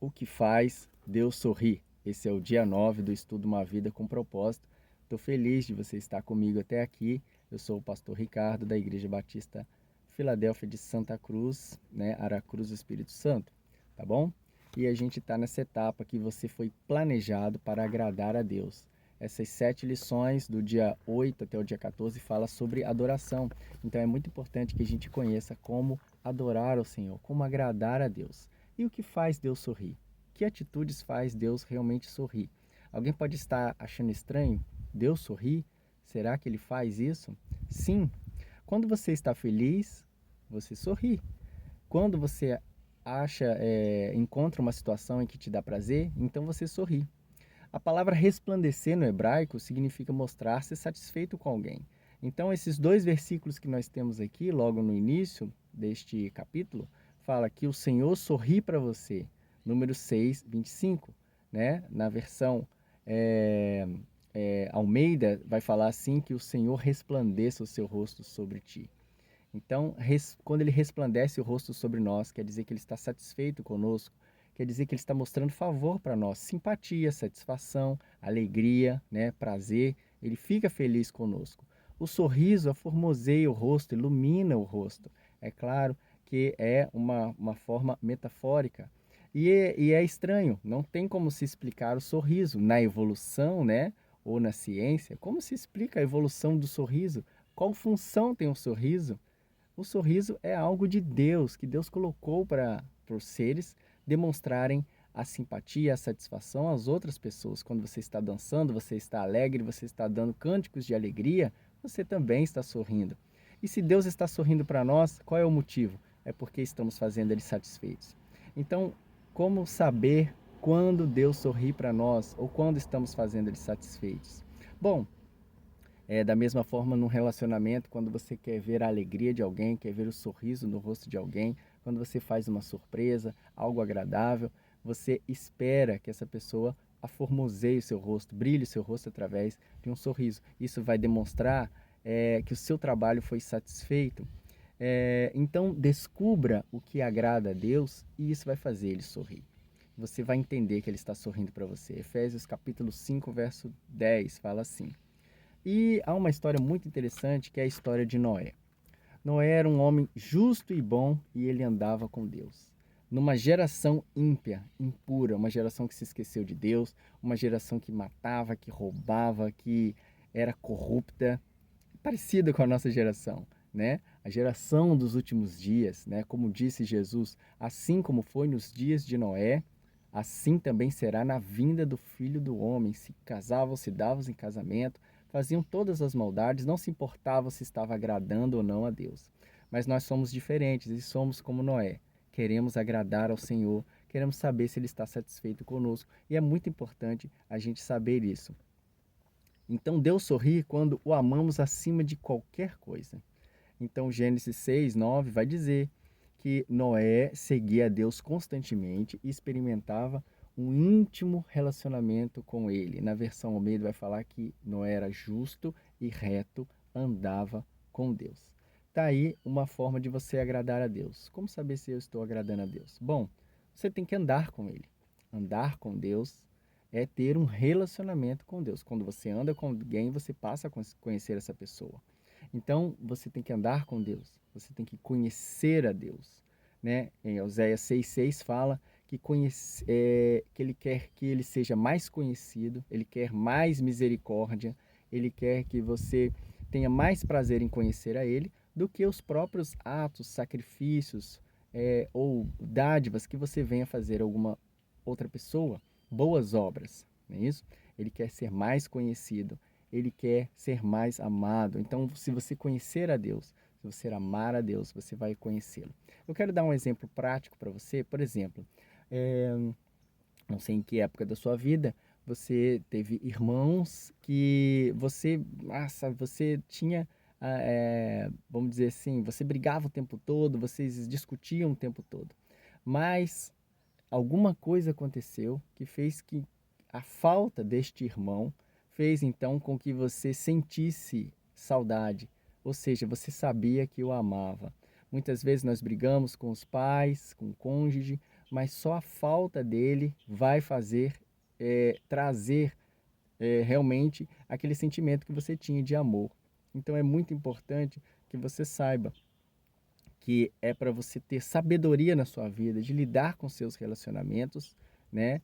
O que faz Deus sorrir? Esse é o dia 9 do estudo Uma Vida com Propósito. Estou feliz de você estar comigo até aqui. Eu sou o pastor Ricardo, da Igreja Batista Filadélfia de Santa Cruz, Aracruz, Espírito Santo, tá bom? E a gente está nessa etapa que você foi planejado para agradar a Deus. Essas 7 lições, do dia 8 até o dia 14, fala sobre adoração. Então é muito importante que a gente conheça como adorar ao Senhor, como agradar a Deus. E o que faz Deus sorrir? Que atitudes faz Deus realmente sorrir? Alguém pode estar achando estranho Deus sorrir? Será que ele faz isso? Sim. Quando você está feliz, você sorri. Quando você encontra uma situação em que te dá prazer, então você sorri. A palavra resplandecer no hebraico significa mostrar-se satisfeito com alguém. Então, esses 2 versículos que nós temos aqui, logo no início deste capítulo, fala que o Senhor sorri para você. Número 6, 25, né? Na versão Almeida, vai falar assim que o Senhor resplandeça o seu rosto sobre ti. Então, quando ele resplandece o rosto sobre nós, quer dizer que ele está satisfeito conosco, quer dizer que ele está mostrando favor para nós, simpatia, satisfação, alegria, prazer, ele fica feliz conosco. O sorriso aformoseia o rosto, ilumina o rosto. É claro que é uma forma metafórica. E é estranho, não tem como se explicar o sorriso. Na evolução, ou na ciência, como se explica a evolução do sorriso? Qual função tem o sorriso? O sorriso é algo de Deus, que Deus colocou para os seres demonstrarem a simpatia, a satisfação às outras pessoas. Quando você está dançando, você está alegre, você está dando cânticos de alegria, você também está sorrindo. E se Deus está sorrindo para nós, qual é o motivo? É porque estamos fazendo Ele satisfeitos. Então, como saber quando Deus sorri para nós ou quando estamos fazendo Ele satisfeitos? Bom, da mesma forma, num relacionamento, quando você quer ver a alegria de alguém, quer ver o sorriso no rosto de alguém, quando você faz uma surpresa, algo agradável, você espera que essa pessoa aformoseie o seu rosto, brilhe o seu rosto através de um sorriso. Isso vai demonstrar que o seu trabalho foi satisfeito. Então, descubra o que agrada a Deus e isso vai fazer ele sorrir. Você vai entender que ele está sorrindo para você. Efésios capítulo 5, verso 10 fala assim: e há uma história muito interessante que é a história de Noé. Noé era um homem justo e bom e ele andava com Deus. Numa geração ímpia, impura, uma geração que se esqueceu de Deus, uma geração que matava, que roubava, que era corrupta, parecida com a nossa geração, né? A geração dos últimos dias, né? Como disse Jesus, assim como foi nos dias de Noé, assim também será na vinda do Filho do Homem. Se casavam, se davam em casamento, faziam todas as maldades, não se importavam se estava agradando ou não a Deus. Mas nós somos diferentes e somos como Noé. Queremos agradar ao Senhor, queremos saber se Ele está satisfeito conosco. E é muito importante a gente saber isso. Então Deus sorri quando o amamos acima de qualquer coisa. Então Gênesis 6, 9 vai dizer que Noé seguia a Deus constantemente e experimentava um íntimo relacionamento com ele. Na versão Almeida vai falar que Noé era justo e reto, andava com Deus. Tá aí uma forma de você agradar a Deus. Como saber se eu estou agradando a Deus? Bom, você tem que andar com ele. Andar com Deus é ter um relacionamento com Deus. Quando você anda com alguém, você passa a conhecer essa pessoa. Então, você tem que andar com Deus, você tem que conhecer a Deus, né? Em Oséias 6,6 fala que ele quer que ele seja mais conhecido, ele quer mais misericórdia, ele quer que você tenha mais prazer em conhecer a ele do que os próprios atos, sacrifícios ou dádivas que você venha fazer a alguma outra pessoa, boas obras, não é isso? Ele quer ser mais conhecido, ele quer ser mais amado. Então, se você conhecer a Deus, se você amar a Deus, você vai conhecê-lo. Eu quero dar um exemplo prático para você. Por exemplo, não sei em que época da sua vida você teve irmãos que você tinha, vamos dizer assim, você brigava o tempo todo, vocês discutiam o tempo todo. Mas alguma coisa aconteceu que fez que a falta deste irmão fez então com que você sentisse saudade, ou seja, você sabia que o amava. Muitas vezes nós brigamos com os pais, com o cônjuge, mas só a falta dele vai fazer trazer realmente aquele sentimento que você tinha de amor. Então é muito importante que você saiba que é para você ter sabedoria na sua vida, de lidar com seus relacionamentos, né?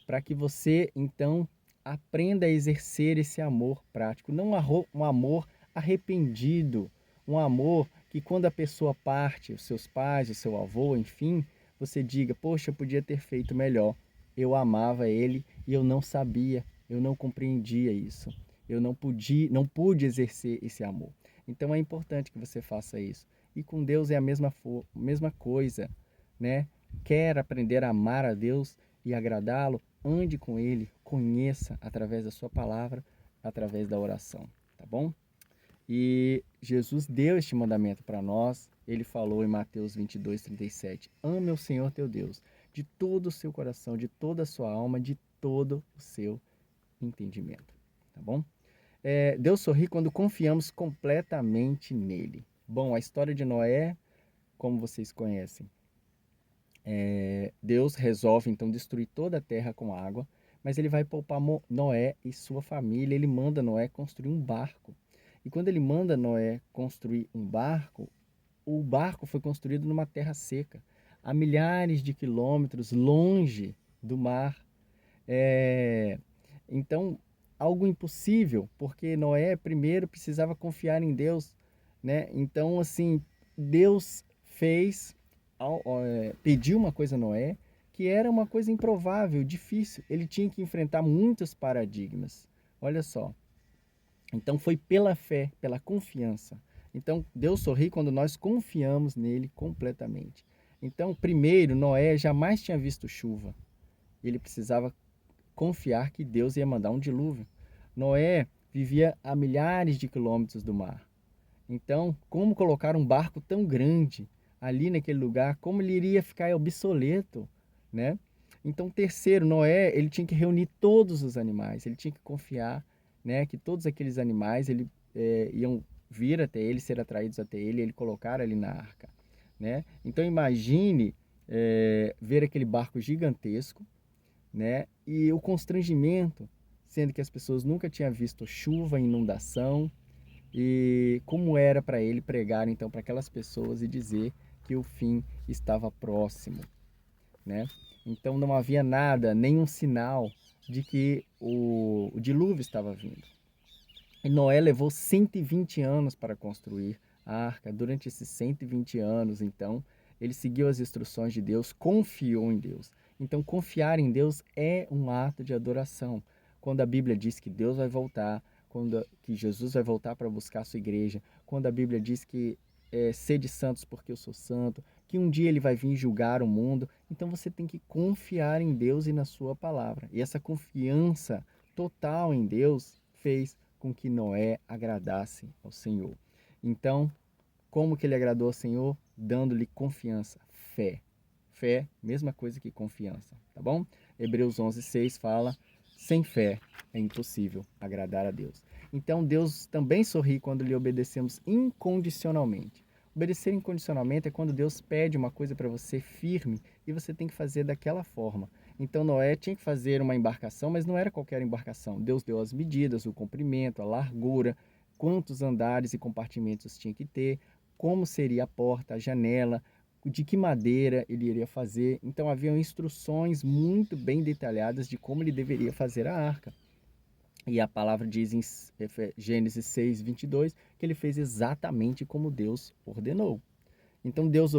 Para que você, então, aprenda a exercer esse amor prático, não um amor arrependido, um amor que quando a pessoa parte, os seus pais, o seu avô, enfim, você diga, poxa, eu podia ter feito melhor. Eu amava ele e eu não sabia, eu não compreendia isso. Eu não pude exercer esse amor. Então é importante que você faça isso. E com Deus é a mesma coisa, né? Quer aprender a amar a Deus e agradá-lo? Ande com Ele, conheça através da sua palavra, através da oração, tá bom? E Jesus deu este mandamento para nós. Ele falou em Mateus 22:37: ame o Senhor teu Deus de todo o seu coração, de toda a sua alma, de todo o seu entendimento, tá bom? Deus sorri quando confiamos completamente nele. Bom, a história de Noé, como vocês conhecem, Deus resolve então destruir toda a terra com água, mas ele vai poupar Noé e sua família. Ele manda Noé construir um barco. E quando ele manda Noé construir um barco, o barco foi construído numa terra seca, a milhares de quilômetros longe do mar. É, Então, algo impossível, porque Noé primeiro precisava confiar em Deus, né? Então, assim, Deus pediu uma coisa a Noé que era uma coisa improvável, difícil. Ele tinha que enfrentar muitos paradigmas. Olha só. Então, foi pela fé, pela confiança. Então, Deus sorri quando nós confiamos nele completamente. Então, primeiro, Noé jamais tinha visto chuva. Ele precisava confiar que Deus ia mandar um dilúvio. Noé vivia a milhares de quilômetros do mar. Então, como colocar um barco tão grande ali naquele lugar? Como ele iria ficar obsoleto, né? Então, terceiro, Noé, ele tinha que reunir todos os animais. Ele tinha que confiar, né, que todos aqueles animais iam vir até ele, ser atraídos até ele, e ele colocar ali na arca, né? Então, imagine ver aquele barco gigantesco, né? E o constrangimento, sendo que as pessoas nunca tinham visto chuva, inundação, e como era para ele pregar então para aquelas pessoas e dizer que o fim estava próximo, né? Então não havia nada, nenhum sinal de que o dilúvio estava vindo. E Noé levou 120 anos para construir a arca. Durante esses 120 anos, então, ele seguiu as instruções de Deus, confiou em Deus. Então, confiar em Deus é um ato de adoração. Quando a Bíblia diz que Deus vai voltar, que Jesus vai voltar para buscar a sua igreja, quando a Bíblia diz que sede santos porque eu sou santo, que um dia ele vai vir julgar o mundo, então você tem que confiar em Deus e na sua palavra. E essa confiança total em Deus fez com que Noé agradasse ao Senhor. Então, como que ele agradou ao Senhor? Dando-lhe confiança, fé. Fé, mesma coisa que confiança, tá bom? Hebreus 11:6 fala: sem fé é impossível agradar a Deus. Então, Deus também sorri quando lhe obedecemos incondicionalmente. Obedecer incondicionalmente é quando Deus pede uma coisa para você firme e você tem que fazer daquela forma. Então Noé tinha que fazer uma embarcação, mas não era qualquer embarcação. Deus deu as medidas, o comprimento, a largura, quantos andares e compartimentos tinha que ter, como seria a porta, a janela, de que madeira ele iria fazer. Então haviam instruções muito bem detalhadas de como ele deveria fazer a arca. E a palavra diz em Gênesis 6:22 que ele fez exatamente como Deus ordenou. Então Deus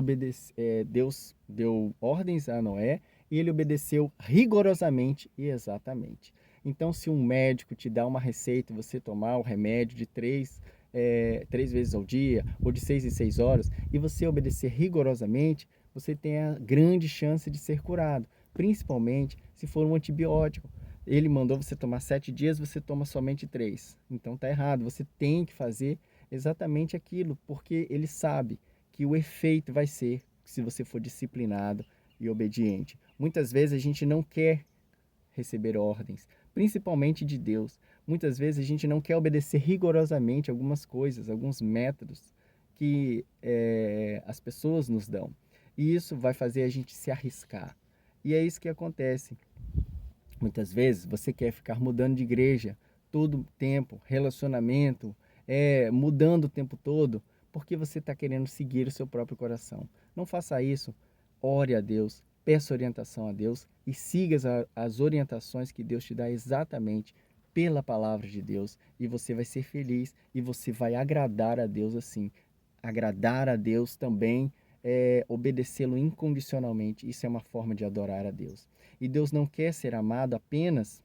deu ordens a Noé e ele obedeceu rigorosamente e exatamente. Então, se um médico te dá uma receita, você tomar o remédio de três vezes ao dia ou de 6 em 6 horas e você obedecer rigorosamente, você tem a grande chance de ser curado, principalmente se for um antibiótico. Ele mandou você tomar 7 dias, você toma somente 3. Então tá errado. Você tem que fazer exatamente aquilo, porque ele sabe que o efeito vai ser se você for disciplinado e obediente. Muitas vezes a gente não quer receber ordens, principalmente de Deus. Muitas vezes a gente não quer obedecer rigorosamente algumas coisas, alguns métodos que as pessoas nos dão. E isso vai fazer a gente se arriscar. E é isso que acontece. Muitas vezes você quer ficar mudando de igreja todo tempo, relacionamento, mudando o tempo todo, porque você está querendo seguir o seu próprio coração. Não faça isso. Ore a Deus, peça orientação a Deus e siga as orientações que Deus te dá exatamente pela palavra de Deus. E você vai ser feliz e você vai agradar a Deus assim. Agradar a Deus também é obedecê-lo incondicionalmente. Isso é uma forma de adorar a Deus. E Deus não quer ser amado apenas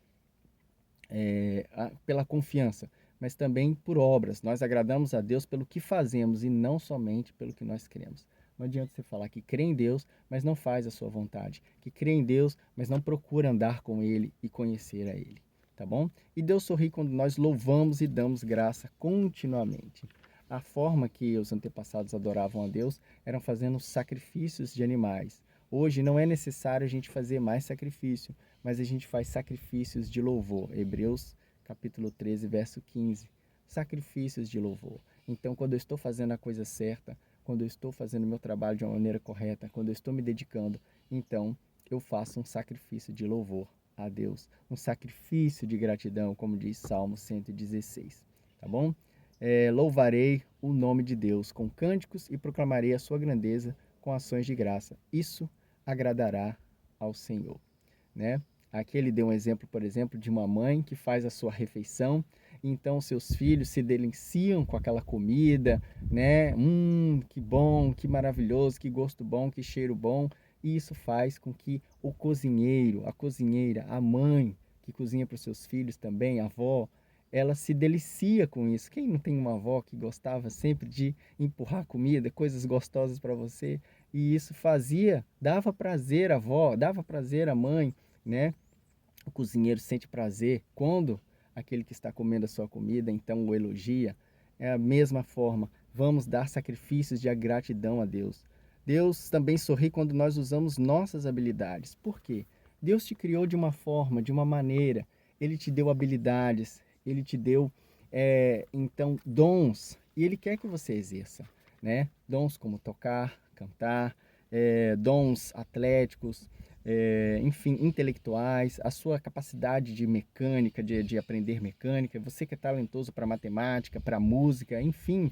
pela confiança, mas também por obras. Nós agradamos a Deus pelo que fazemos e não somente pelo que nós cremos. Não adianta você falar que crê em Deus, mas não faz a sua vontade. Que crê em Deus, mas não procura andar com Ele e conhecer a Ele. Tá bom? E Deus sorri quando nós louvamos e damos graça continuamente. A forma que os antepassados adoravam a Deus eram fazendo sacrifícios de animais. Hoje não é necessário a gente fazer mais sacrifício, mas a gente faz sacrifícios de louvor. Hebreus capítulo 13, verso 15. Sacrifícios de louvor. Então, quando eu estou fazendo a coisa certa, quando eu estou fazendo o meu trabalho de uma maneira correta, quando eu estou me dedicando, então eu faço um sacrifício de louvor a Deus, um sacrifício de gratidão, como diz Salmo 116, tá bom? Louvarei o nome de Deus com cânticos e proclamarei a sua grandeza com ações de graça. Isso agradará ao Senhor, né? Aqui ele deu um exemplo, por exemplo, de uma mãe que faz a sua refeição, então seus filhos se deliciam com aquela comida, né? Que bom, que maravilhoso, que gosto bom, que cheiro bom. E isso faz com que o cozinheiro, a cozinheira, a mãe que cozinha para os seus filhos também, a avó, ela se delicia com isso. Quem não tem uma avó que gostava sempre de empurrar comida, coisas gostosas para você? E isso dava prazer à avó, dava prazer à mãe, né? O cozinheiro sente prazer quando aquele que está comendo a sua comida, então o elogia. É a mesma forma, vamos dar sacrifícios de gratidão a Deus. Deus também sorri quando nós usamos nossas habilidades. Por quê? Deus te criou de uma forma, de uma maneira. Ele te deu habilidades, ele te deu, então, dons. E ele quer que você exerça, né? Dons como tocar, cantar, dons atléticos, enfim, intelectuais, a sua capacidade de mecânica, de aprender mecânica, você que é talentoso para matemática, para música, enfim,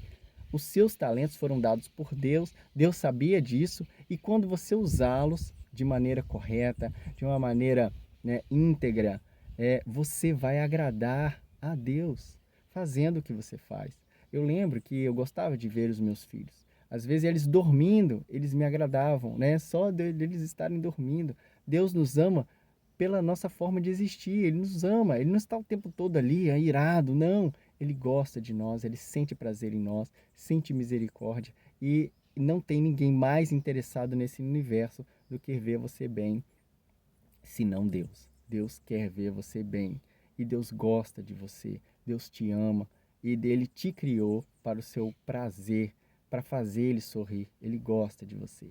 os seus talentos foram dados por Deus, Deus sabia disso, e quando você usá-los de maneira correta, de uma maneira, né, íntegra, você vai agradar a Deus fazendo o que você faz. Eu lembro que eu gostava de ver os meus filhos. Às vezes eles dormindo, eles me agradavam, né? Só deles estarem dormindo. Deus nos ama pela nossa forma de existir. Ele nos ama. Ele não está o tempo todo ali, irado, não. Ele gosta de nós, ele sente prazer em nós, sente misericórdia e não tem ninguém mais interessado nesse universo do que ver você bem, senão Deus. Deus quer ver você bem e Deus gosta de você. Deus te ama e Ele te criou para o seu prazer, para fazer Ele sorrir. Ele gosta de você,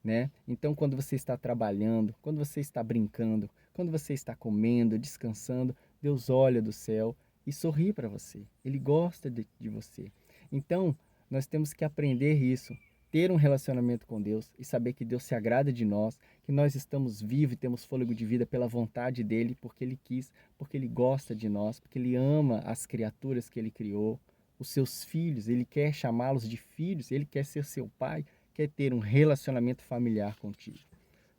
né? Então, quando você está trabalhando, quando você está brincando, quando você está comendo, descansando, Deus olha do céu e sorri para você. Ele gosta de você. Então, nós temos que aprender isso, ter um relacionamento com Deus e saber que Deus se agrada de nós, que nós estamos vivos e temos fôlego de vida pela vontade dEle, porque Ele quis, porque Ele gosta de nós, porque Ele ama as criaturas que Ele criou, os seus filhos, Ele quer chamá-los de filhos, Ele quer ser seu pai, quer ter um relacionamento familiar contigo,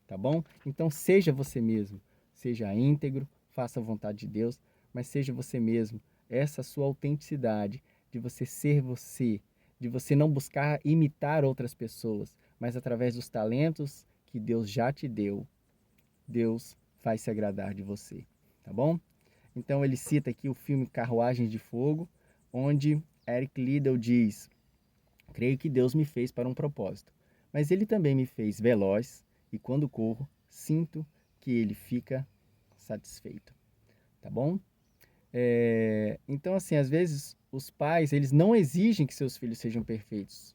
tá bom? Então seja você mesmo, seja íntegro, faça a vontade de Deus, mas seja você mesmo, essa sua autenticidade de você ser você, de você não buscar imitar outras pessoas, mas através dos talentos que Deus já te deu, Deus faz se agradar de você, tá bom? Então ele cita aqui o filme Carruagens de Fogo, onde Eric Liddell diz: creio que Deus me fez para um propósito, mas Ele também me fez veloz e quando corro, sinto que Ele fica satisfeito, tá bom? Então, assim, às vezes os pais, eles não exigem que seus filhos sejam perfeitos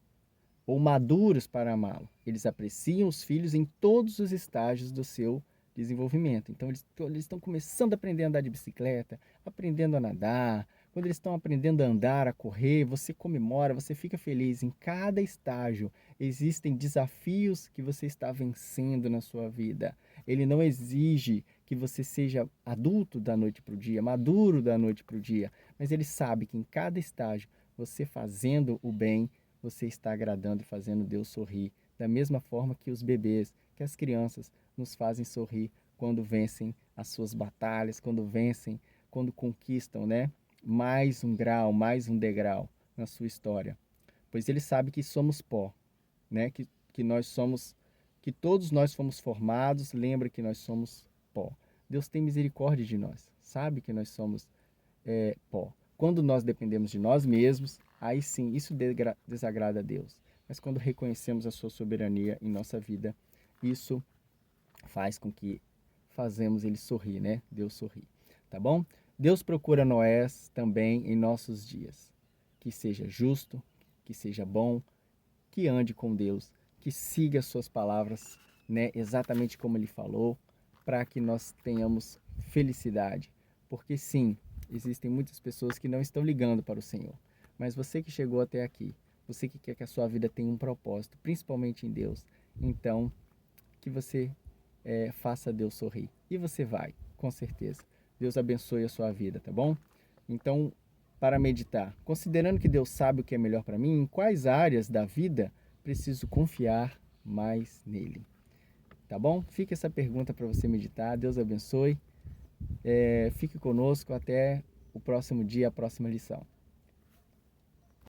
ou maduros para amá-lo. Eles apreciam os filhos em todos os estágios do seu desenvolvimento. Então, eles estão começando a aprender a andar de bicicleta, aprendendo a nadar, quando eles estão aprendendo a andar, a correr, você comemora, você fica feliz. Em cada estágio existem desafios que você está vencendo na sua vida. Ele não exige que você seja adulto da noite para o dia, maduro da noite para o dia, mas ele sabe que em cada estágio, você fazendo o bem, você está agradando e fazendo Deus sorrir. Da mesma forma que os bebês, que as crianças nos fazem sorrir quando vencem as suas batalhas, quando vencem, quando conquistam, né? Mais um grau, mais um degrau na sua história. Pois ele sabe que somos pó, né? Que nós somos, que todos nós fomos formados, lembra que nós somos pó. Deus tem misericórdia de nós, sabe que nós somos pó. Quando nós dependemos de nós mesmos, aí sim, isso desagrada a Deus. Mas quando reconhecemos a sua soberania em nossa vida, isso faz com que fazemos ele sorrir, né? Deus sorrir, tá bom? Deus procura Noé também em nossos dias. Que seja justo, que seja bom, que ande com Deus, que siga as suas palavras, né? Exatamente como ele falou, para que nós tenhamos felicidade. Porque sim, existem muitas pessoas que não estão ligando para o Senhor. Mas você que chegou até aqui, você que quer que a sua vida tenha um propósito, principalmente em Deus, então que você faça Deus sorrir. E você vai, com certeza. Deus abençoe a sua vida, tá bom? Então, para meditar, considerando que Deus sabe o que é melhor para mim, em quais áreas da vida preciso confiar mais nele? Tá bom? Fica essa pergunta para você meditar. Deus abençoe. Fique conosco até o próximo dia, a próxima lição.